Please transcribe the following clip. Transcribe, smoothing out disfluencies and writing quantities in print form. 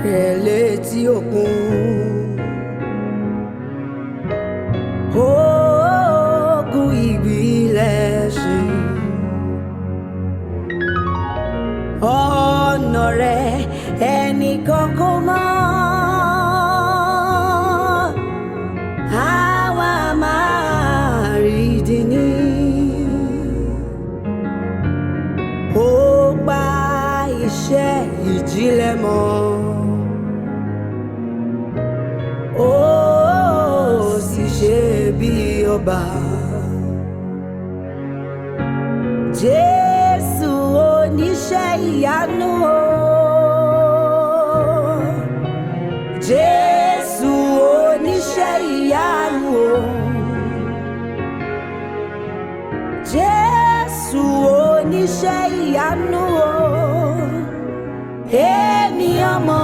rẹ̀ létí òkun. Ogun ìbílẹ̀ ṣe ọ̀nà rẹ̀ ẹnìkan kò mọ̀. Àwa máa rí dìní. Ó pa iṣẹ́ ìjìnlẹ̀ mọ́. Ó sì ṣe bí ọba. Jésù oníṣẹ́ ìyanu o. Jésù oníṣẹ́ ìyanu o. Jésù oníṣẹ́ ìyanu o. Èmi ọmọ